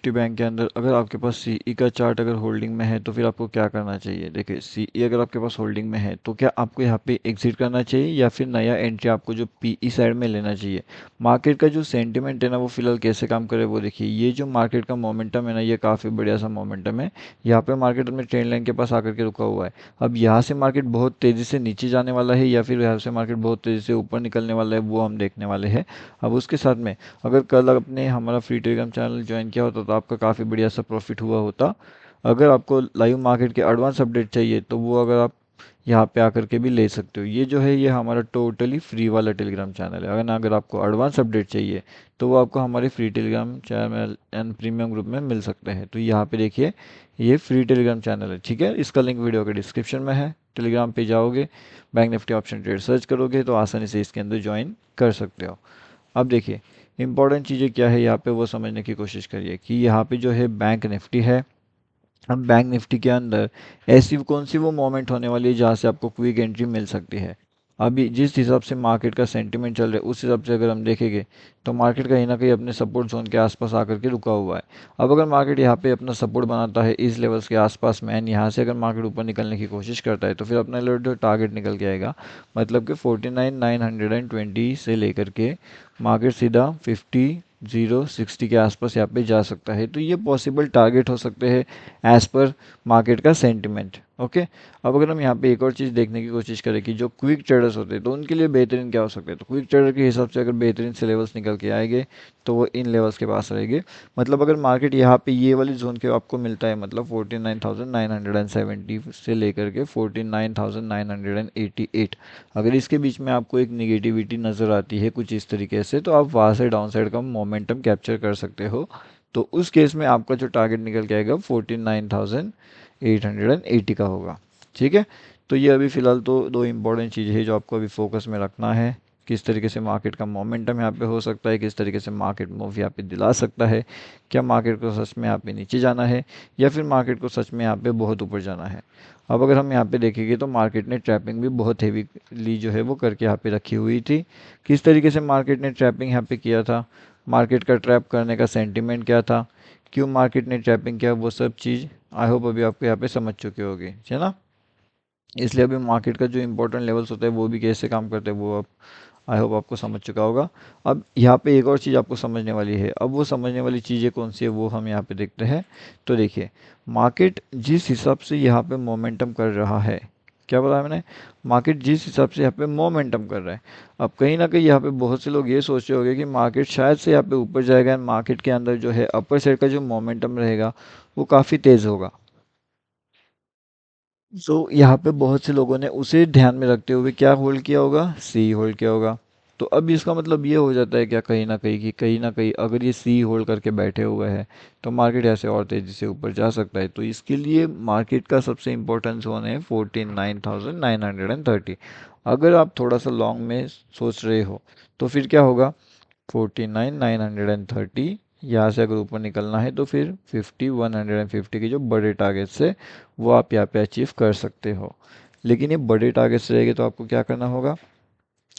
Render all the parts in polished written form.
Nifty bank के अंदर अगर आपके पास सीई का चार्ट अगर होल्डिंग में है तो फिर आपको क्या करना चाहिए। देखिए सीई अगर आपके पास होल्डिंग में है तो क्या आपको यहाँ पे एग्जिट करना चाहिए या फिर नया एंट्री आपको जो पीई साइड में लेना चाहिए। मार्केट का जो सेंटिमेंट है ना वो फिलहाल कैसे काम करे वो देखिए। ये जो मार्केट का मोमेंटम है ना ये काफ़ी बढ़िया सा मोमेंटम है। यहाँ पे मार्केट अपने ट्रेंड लाइन के पास आकर के रुका हुआ है। अब यहाँ से मार्केट बहुत तेज़ी से नीचे जाने वाला है या फिर यहाँ से मार्केट बहुत तेज़ी से ऊपर निकलने वाला है वो हम देखने वाले हैं। अब उसके साथ में अगर कल आपने हमारा फ्री टेलीग्राम चैनल ज्वाइन किया होता तो आपका काफ़ी बढ़िया सा प्रॉफिट हुआ होता। अगर आपको लाइव मार्केट के एडवांस अपडेट चाहिए तो वो अगर आप यहाँ पे आकर के भी ले सकते हो। ये जो है ये हमारा टोटली फ्री वाला टेलीग्राम चैनल है। अगर आपको एडवांस अपडेट चाहिए तो वो आपको हमारे free Telegram channel and premium group में मिल सकते हैं। तो यहाँ पे देखिए ये फ्री टेलीग्राम चैनल है, ठीक है। इसका लिंक वीडियो के डिस्क्रिप्शन में है। टेलीग्राम पे जाओगे, bank Nifty option trade search करोगे तो आसानी से इसके अंदर ज्वाइन कर सकते हो। अब देखिए इंपॉर्टेंट चीज़ें क्या है यहाँ पे वो समझने की कोशिश करिए कि यहाँ पे जो है बैंक निफ्टी है। अब बैंक निफ्टी के अंदर ऐसी कौन सी वो मोमेंट होने वाली है जहाँ से आपको क्विक एंट्री मिल सकती है। अभी जिस हिसाब से मार्केट का सेंटीमेंट चल रहा है उस हिसाब से अगर हम देखेंगे तो मार्केट कहीं ना कहीं अपने सपोर्ट जोन के आसपास आकर के रुका हुआ है। अब अगर मार्केट यहाँ पे अपना सपोर्ट बनाता है इस लेवल्स के आसपास में एंड यहाँ से अगर मार्केट ऊपर निकलने की कोशिश करता है तो फिर अपना जो टारगेट निकल के आएगा, मतलब कि 49,920 से लेकर के मार्केट सीधा 50,060 के आसपास यहाँ पे जा सकता है। तो ये पॉसिबल टारगेट हो सकते हैं एज पर मार्केट का सेंटिमेंट। ओके, अब अगर हम यहाँ पे एक और चीज़ देखने की कोशिश करें कि जो क्विक ट्रेडर्स होते हैं तो उनके लिए बेहतरीन क्या हो सकता है। तो क्विक ट्रेडर के हिसाब से अगर बेहतरीन से लेवल्स निकल के आएंगे तो वो इन लेवल्स के पास रहेंगे। मतलब अगर मार्केट यहाँ पे ये वाली जोन के आपको मिलता है, मतलब 49,970 से लेकर के 49,988, अगर इसके बीच में आपको एक निगेटिविटी नज़र आती है कुछ इस तरीके से तो आप वहाँ से डाउन साइड का मोमेंटम कैप्चर कर सकते हो। तो उस केस में आपका जो टारगेट निकल के आएगा 49,880 का होगा, ठीक है। तो ये अभी फ़िलहाल तो दो इंपॉर्टेंट चीज़ें हैं जो आपको अभी फोकस में रखना है। किस तरीके से मार्केट का मोमेंटम यहाँ पे हो सकता है, किस तरीके से मार्केट मूव यहाँ पे दिला सकता है, क्या मार्केट को सच में यहाँ पे नीचे जाना है या फिर मार्केट को सच में यहाँ पे बहुत ऊपर जाना है। अब अगर हम यहाँ पे देखेंगे तो मार्केट ने ट्रैपिंग भी बहुत हेवीली जो है वो करके यहाँ पे रखी हुई थी। किस तरीके से मार्केट ने ट्रैपिंग यहाँ पे किया था, मार्केट का ट्रैप करने का सेंटिमेंट क्या था, क्यों मार्केट ने ट्रैपिंग किया, वो सब चीज़ आई होप अभी आपको यहाँ पे समझ चुके होगे, है ना। इसलिए अभी मार्केट का जो इंपॉर्टेंट लेवल्स होते हैं वो भी कैसे काम करते हैं वो आप आई होप आपको समझ चुका होगा। अब यहाँ पे एक और चीज़ आपको समझने वाली है। अब वो समझने वाली चीज़ें कौन सी है वो हम यहाँ पे देखते हैं। तो देखिए मार्केट जिस हिसाब से यहाँ पे मोमेंटम कर रहा है, क्या बताया मैंने, मार्केट जिस हिसाब से यहाँ पे मोमेंटम कर रहा है। अब कहीं ना कहीं यहाँ पे बहुत से लोग ये सोच रहे होंगे कि मार्केट शायद से यहाँ पे ऊपर जाएगा एंड मार्केट के अंदर जो है अपर साइड का जो मोमेंटम रहेगा वो काफ़ी तेज़ होगा। यहाँ पे बहुत से लोगों ने उसे ध्यान में रखते हुए क्या होल्ड किया होगा, सी होल्ड किया होगा। तो अब इसका मतलब ये हो जाता है क्या कहीं ना कहीं कि कहीं ना कहीं अगर ये सी होल्ड करके बैठे हुए हैं तो मार्केट ऐसे और तेज़ी से ऊपर जा सकता है। तो इसके लिए मार्केट का सबसे इम्पोर्टेंट जोन है 49,930। अगर आप थोड़ा सा लॉन्ग में सोच रहे हो तो फिर क्या होगा, 49,930 यहाँ से अगर ऊपर निकलना है तो फिर 50,150 के जो बड़े टारगेट्स है वो आप यहाँ पे अचीव कर सकते हो। लेकिन ये बड़े टारगेट्स रहेंगे तो आपको क्या करना होगा,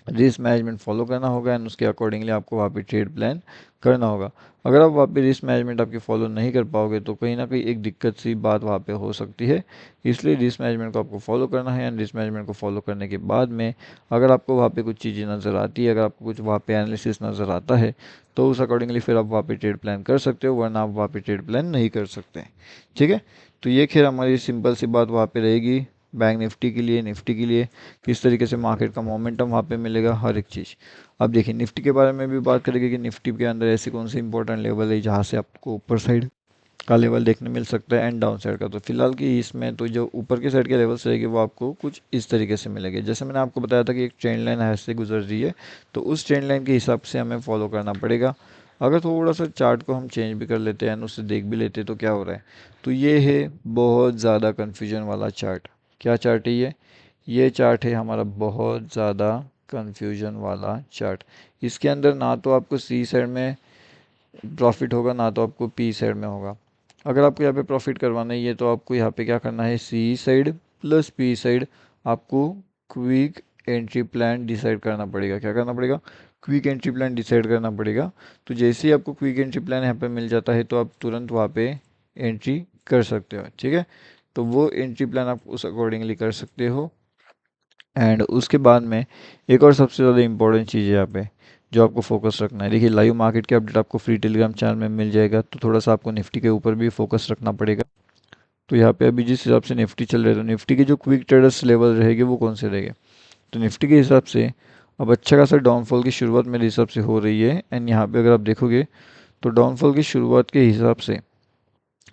रिस्क मैनेजमेंट फॉलो करना होगा एंड उसके अकॉर्डिंगली आपको वहाँ पे ट्रेड प्लान करना होगा। अगर आप वहाँ पे रिस्क मैनेजमेंट आपकी फॉलो नहीं कर पाओगे तो कहीं ना कहीं एक दिक्कत सी बात वहाँ पे हो सकती है। इसलिए रिस्क मैनेजमेंट को आपको फॉलो करना है एंड रिस्क मैनेजमेंट को फॉलो करने के बाद में अगर आपको वहाँ पे कुछ चीज़ें नज़र आती है, अगर आपको कुछ वहाँ पे एनालिसिस नज़र आता है तो उस अकॉर्डिंगली फिर आप वहाँ पे ट्रेड प्लान कर सकते हो, वरना आप वहाँ पे ट्रेड प्लान नहीं कर सकते, ठीक है। तो ये खैर हमारी सिंपल सी बात वहाँ पे रहेगी बैंक निफ्टी के लिए, निफ्टी के लिए किस तरीके से मार्केट का मोमेंटम वहाँ पे मिलेगा हर एक चीज़। अब देखिए निफ्टी के बारे में भी बात करेंगे कि निफ्टी के अंदर ऐसी कौन सी इंपॉर्टेंट लेवल है जहाँ से आपको ऊपर साइड का लेवल देखने मिल सकता है एंड डाउन साइड का। तो फिलहाल की इसमें तो जो ऊपर की साइड के लेवल्स रहेंगे वो आपको कुछ इस तरीके से मिलेंगे। जैसे मैंने आपको बताया था कि एक ट्रेंड लाइन ऐसे गुजर रही है तो उस ट्रेंड लाइन के हिसाब से हमें फॉलो करना पड़ेगा। अगर थोड़ा सा चार्ट को हम चेंज भी कर लेते हैं उससे देख भी लेते हैं तो क्या हो रहा है, तो ये है बहुत ज़्यादा कन्फ्यूजन वाला चार्ट। क्या चार्ट है ये चार्ट है हमारा बहुत ज़्यादा कंफ्यूजन वाला चार्ट। इसके अंदर ना तो आपको सी साइड में प्रॉफिट होगा ना तो आपको पी साइड में होगा। अगर आपको यहाँ पे प्रॉफिट करवाना ही है तो आपको यहाँ पे क्या करना है, सी साइड प्लस पी साइड आपको क्विक एंट्री प्लान डिसाइड करना पड़ेगा। क्या करना पड़ेगा, क्विक एंट्री प्लान डिसाइड करना पड़ेगा। तो जैसे ही आपको क्विक एंट्री प्लान यहाँ पे मिल जाता है तो आप तुरंत वहाँ पे एंट्री कर सकते हो, ठीक है। तो वो एंट्री प्लान आप उस अकॉर्डिंगली कर सकते हो। एंड उसके बाद में एक और सबसे ज़्यादा इंपॉर्टेंट चीज़ है यहाँ पे जो आपको फोकस रखना है। देखिए लाइव मार्केट के अपडेट आपको फ्री टेलीग्राम चैनल में मिल जाएगा, तो थोड़ा सा आपको निफ्टी के ऊपर भी फोकस रखना पड़ेगा। तो यहाँ पे अभी जिस हिसाब से निफ्टी चल रहे, तो निफ्टी के जो क्विक ट्रेडर्स लेवल रहेंगे वो कौन से रहेंगे। तो निफ्टी के हिसाब से अब अच्छा खासा डाउनफॉल की शुरुआत मेरे हिसाब से हो रही है। एंड यहाँ पे अगर आप देखोगे तो डाउनफॉल की शुरुआत के हिसाब से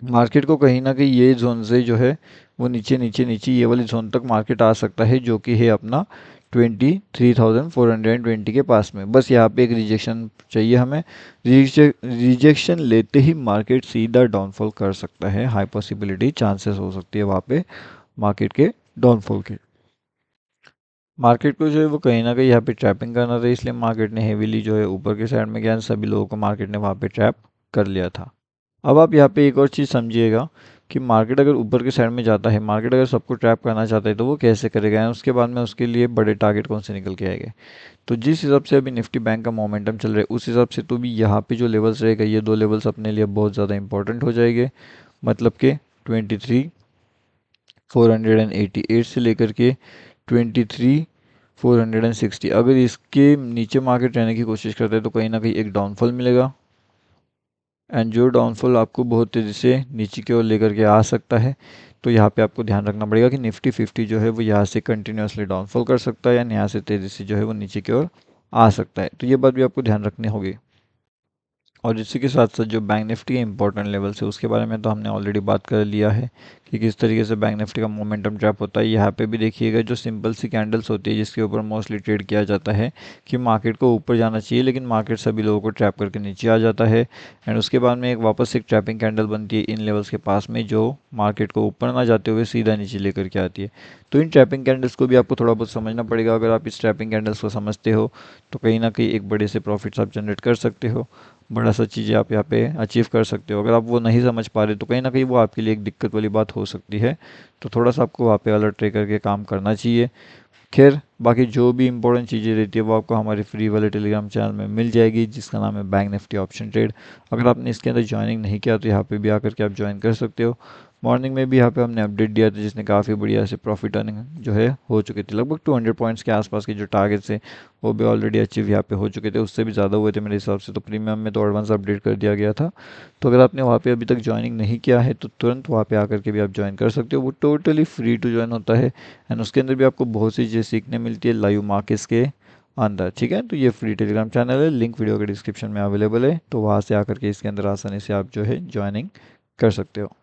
मार्केट को कहीं ना कहीं ये जोन से जो है वो नीचे नीचे नीचे ये वाली जोन तक मार्केट आ सकता है, जो कि है अपना 23,420 के पास में। बस यहाँ पे एक रिजेक्शन चाहिए हमें। रिजेक्शन लेते ही मार्केट सीधा डाउनफॉल कर सकता है, हाई पॉसिबिलिटी चांसेस हो सकती है वहाँ पे मार्केट के डाउनफॉल के। मार्केट को जो है वो कहीं ना कहीं यहाँ पे ट्रैपिंग करना था, इसलिए मार्केट ने हेवीली जो है ऊपर के साइड में गया, सभी लोगों को मार्केट ने वहाँ पे ट्रैप कर लिया था। अब आप यहाँ पे एक और चीज़ समझिएगा कि मार्केट अगर ऊपर के साइड में जाता है, मार्केट अगर सबको ट्रैप करना चाहता है तो वो कैसे करेगा, और उसके बाद में उसके लिए बड़े टारगेट कौन से निकल के आएंगे। तो जिस हिसाब से अभी निफ्टी बैंक का मोमेंटम चल रहा है उस हिसाब से तो भी यहाँ पे जो लेवल्स रहेगा, ये दो लेवल्स अपने लिए बहुत ज़्यादा इंपॉर्टेंट हो जाएंगे। मतलब कि 23,488 से लेकर के 23,460, अगर इसके नीचे मार्केट रहने की कोशिश करता है तो कहीं ना कहीं एक डाउनफॉल मिलेगा। एंड जो डाउनफॉल आपको बहुत तेज़ी से नीचे की ओर लेकर के आ सकता है। तो यहाँ पे आपको ध्यान रखना पड़ेगा कि निफ्टी 50 जो है वो यहाँ से कंटिन्यूसली डाउनफॉल कर सकता है, या यहाँ से तेज़ी से जो है वो नीचे की ओर आ सकता है। तो ये बात भी आपको ध्यान रखनी होगी। और इसी के साथ साथ जो बैंक निफ्टी के इंपॉर्टेंट लेवल्स है उसके बारे में तो हमने ऑलरेडी बात कर लिया है कि किस तरीके से बैंक निफ्टी का मोमेंटम ट्रैप होता है। यहाँ पे भी देखिएगा जो सिंपल सी कैंडल्स होती है जिसके ऊपर मोस्टली ट्रेड किया जाता है कि मार्केट को ऊपर जाना चाहिए, लेकिन मार्केट सभी लोगों को ट्रैप करके नीचे आ जाता है। एंड उसके बाद में एक वापस एक ट्रैपिंग कैंडल बनती है इन लेवल्स के पास में, जो मार्केट को ऊपर ना जाते हुए सीधा नीचे लेकर के आती है। तो इन ट्रैपिंग कैंडल्स को भी आपको थोड़ा बहुत समझना पड़ेगा। अगर आप इस ट्रैपिंग कैंडल्स को समझते हो तो कहीं ना कहीं एक बड़े से प्रॉफिट्स आप जनरेट कर सकते हो, बड़ा सा चीज़ें आप यहाँ पे अचीव कर सकते हो। अगर आप वो नहीं समझ पा रहे तो कहीं ना कहीं वो आपके लिए एक दिक्कत वाली बात हो सकती है। तो थोड़ा सा आपको वहाँ पे अलर्ट रह करके काम करना चाहिए। खैर बाकी जो भी इंपॉर्टेंट चीज़ें रहती है वो आपको हमारे फ्री वाले टेलीग्राम चैनल में मिल जाएगी, जिसका नाम है बैंक निफ्टी ऑप्शन ट्रेड। अगर आपने इसके अंदर ज्वाइनिंग नहीं किया तो यहाँ पे भी आकर के आप ज्वाइन कर सकते हो। मॉर्निंग में भी यहाँ पे हमने अपडेट दिया था जिसने काफ़ी बढ़िया से प्रॉफिट अर्निंग जो है हो चुकी थी। लगभग 200 पॉइंट्स के आसपास के जो टारगेट्स है वो भी ऑलरेडी अचीव यहाँ पे हो चुके थे, उससे भी ज़्यादा हुए थे मेरे हिसाब से। तो प्रीमियम में तो एडवांस अपडेट कर दिया गया था। तो अगर आपने वहाँ पे अभी तक ज्वाइनिंग नहीं किया है तो तुरंत वहाँ पे आकर के भी आप ज्वाइन कर सकते हो। वो टोटली फ्री टू ज्वाइन होता है। एंड उसके अंदर भी आपको बहुत सी चीज़ें सीखने मिलती है लाइव मार्केट्स के अंदर, ठीक है। तो ये फ्री टेलीग्राम चैनल है, लिंक वीडियो के डिस्क्रिप्शन में अवेलेबल है, तो वहाँ से आकर के इसके अंदर आसानी से आप जो है ज्वाइनिंग कर सकते हो।